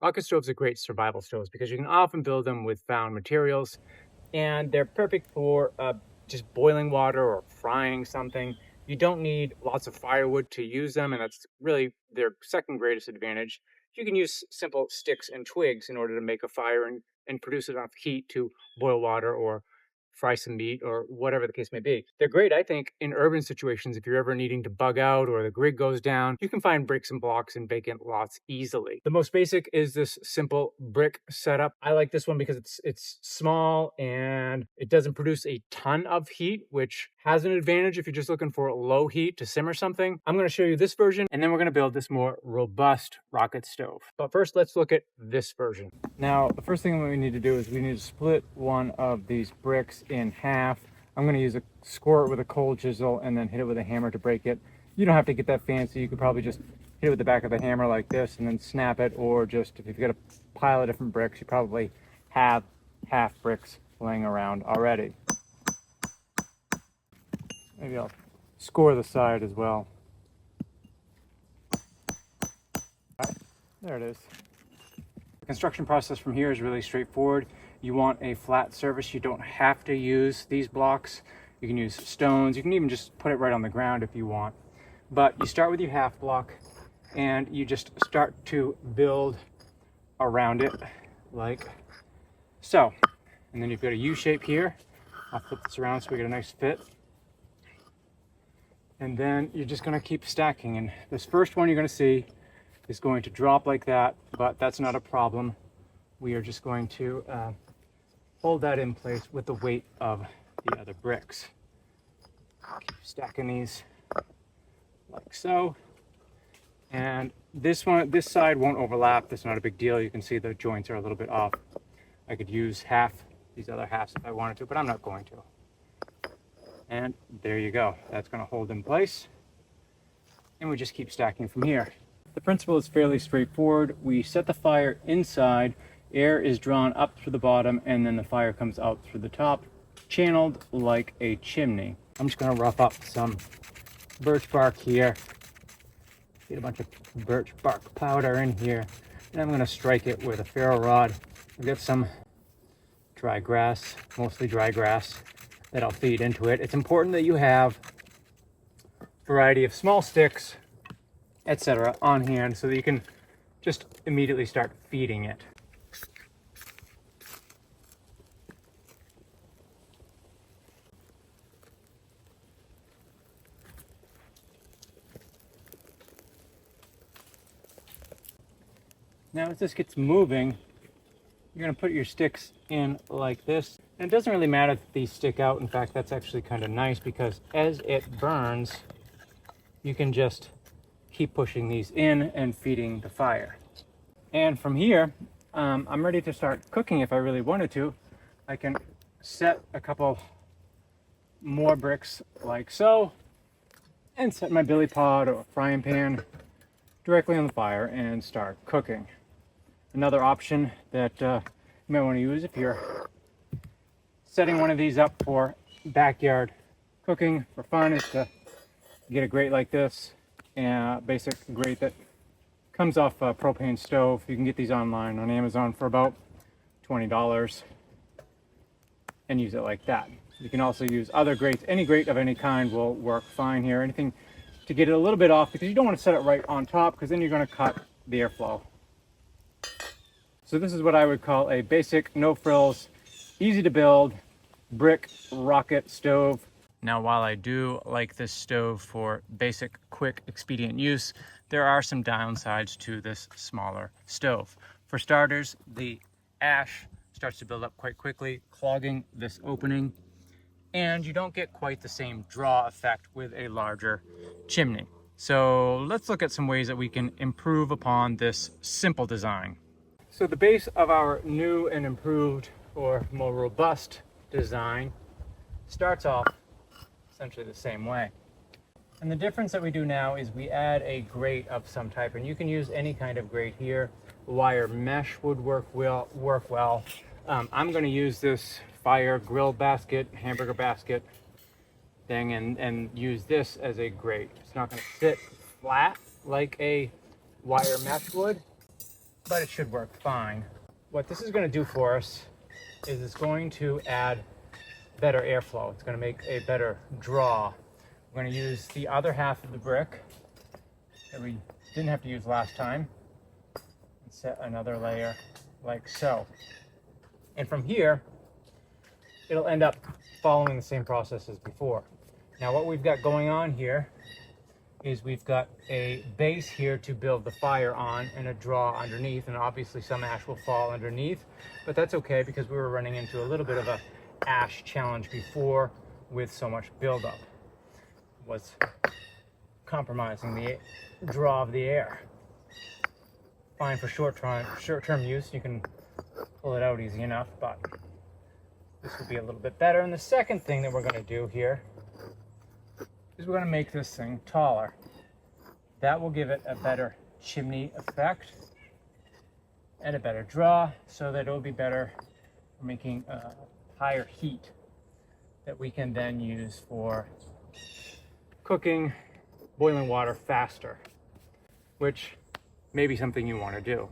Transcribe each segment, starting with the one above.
Rocket stoves are great survival stoves because you can often build them with found materials, and they're perfect for just boiling water or frying something. You don't need lots of firewood to use them, and that's really their second greatest advantage. You can use simple sticks and twigs in order to make a fire and produce enough heat to boil water or fry some meat or whatever the case may be. They're great, I think, in urban situations. If you're ever needing to bug out or the grid goes down, you can find bricks and blocks in vacant lots easily. The most basic is this simple brick setup. I like this one because it's small and it doesn't produce a ton of heat, which has an advantage if you're just looking for low heat to simmer something. I'm going to show you this version, and then we're going to build this more robust rocket stove. But first, let's look at this version. Now, the first thing we need to do is we need to split one of these bricks in half. I'm going to use a squirt with a cold chisel and then hit it with a hammer to break it. You don't have to get that fancy. You could probably just hit it with the back of the hammer like this and then snap it, or just if you've got a pile of different bricks, you probably have half bricks laying around already. Maybe I'll score the side as well. There it is. The construction process from here is really straightforward. You want a flat surface. You don't have to use these blocks. You can use stones. You can even just put it right on the ground if you want. But you start with your half block and you just start to build around it like so. And then you've got a U shape here. I'll flip this around so we get a nice fit. And then you're just going to keep stacking. And this first one you're going to see is going to drop like that, but that's not a problem. We are just going to hold that in place with the weight of the other bricks. Keep stacking these like so. And this side won't overlap. That's not a big deal. You can see the joints are a little bit off. I could use these other halves if I wanted to, but I'm not going to. And there you go. That's going to hold in place. And we just keep stacking from here. The principle is fairly straightforward. We set the fire inside, air is drawn up through the bottom, and then the fire comes out through the top, channeled like a chimney. I'm just going to rough up some birch bark here. Get a bunch of birch bark powder in here, and I'm going to strike it with a ferro rod. I've got some dry grass, mostly dry grass, that I'll feed into it. It's important that you have a variety of small sticks, etc. on hand so that you can just immediately start feeding it. Now as this gets moving, you're going to put your sticks in like this. And it doesn't really matter if these stick out. In fact, that's actually kind of nice because as it burns, you can just keep pushing these in and feeding the fire. And from here, I'm ready to start cooking if I really wanted to. I can set a couple more bricks like so and set my billy pot or frying pan directly on the fire and start cooking. Another option that you might want to use if you're setting one of these up for backyard cooking for fun is to get a grate like this, and basic grate that comes off a propane stove. You can get these online on Amazon for about $20 and use it like that. You can also use other grates. Any grate of any kind will work fine here. Anything to get it a little bit off, because you don't want to set it right on top because then you're going to cut the airflow. So this is what I would call a basic, no frills, easy to build brick rocket stove. Now, while I do like this stove for basic, quick, expedient use, there are some downsides to this smaller stove. For starters, the ash starts to build up quite quickly, clogging this opening, and you don't get quite the same draw effect with a larger chimney. So let's look at some ways that we can improve upon this simple design. So the base of our new and improved or more robust design starts off essentially the same way. And the difference that we do now is we add a grate of some type, and you can use any kind of grate here. Wire mesh would work well. I'm going to use this fire grill basket, hamburger basket thing, and use this as a grate. It's not going to sit flat like a wire mesh would. but it should work fine. What this is going to do for us is it's going to add better airflow. It's going to make a better draw. We're going to use the other half of the brick that we didn't have to use last time and set another layer like so. And from here, it'll end up following the same process as before. Now what we've got going on here is we've got a base here to build the fire on and a draw underneath, and obviously some ash will fall underneath, but that's okay because we were running into a little bit of a ash challenge before with so much buildup. It was compromising the draw of the air. Fine for short-term use, you can pull it out easy enough, but this will be a little bit better. And the second thing that we're going to do here is we're going to make this thing taller. That will give it a better chimney effect and a better draw, so that it will be better for making higher heat that we can then use for cooking boiling water faster, which may be something you want to do.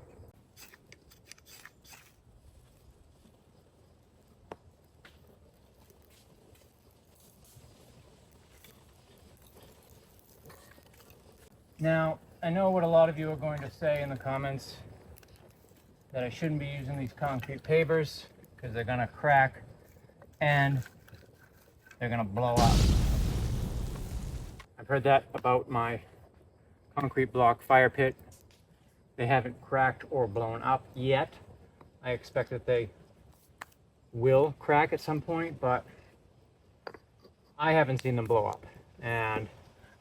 Now, I know what a lot of you are going to say in the comments, that I shouldn't be using these concrete pavers because they're going to crack and they're going to blow up. I've heard that about my concrete block fire pit. They haven't cracked or blown up yet. I expect that they will crack at some point, but I haven't seen them blow up. And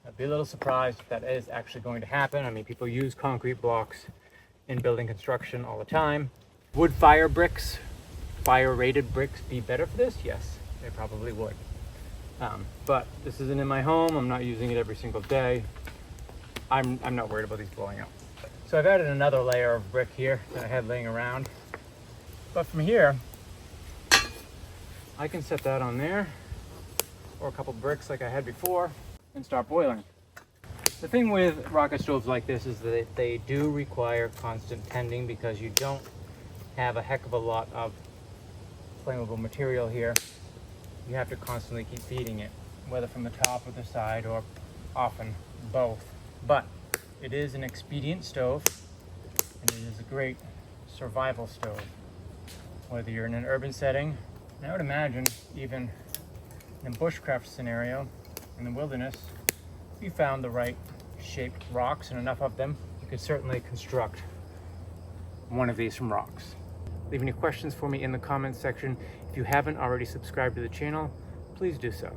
I'd be a little surprised if that is actually going to happen. I mean, people use concrete blocks in building construction all the time. Would fire bricks, fire-rated bricks, be better for this? Yes, they probably would. But this isn't in my home. I'm not using it every single day. I'm not worried about these blowing up. So I've added another layer of brick here that I had laying around. But from here, I can set that on there, or a couple bricks like I had before, and start boiling. The thing with rocket stoves like this is that they do require constant tending because you don't have a heck of a lot of flammable material here. You have to constantly keep feeding it, whether from the top or the side, or often both. But it is an expedient stove, and it is a great survival stove. Whether you're in an urban setting, and I would imagine even in a bushcraft scenario, in the wilderness, if you found the right shaped rocks and enough of them, you could certainly construct one of these from rocks. Leave any questions for me in the comments section. If you haven't already subscribed to the channel, please do so.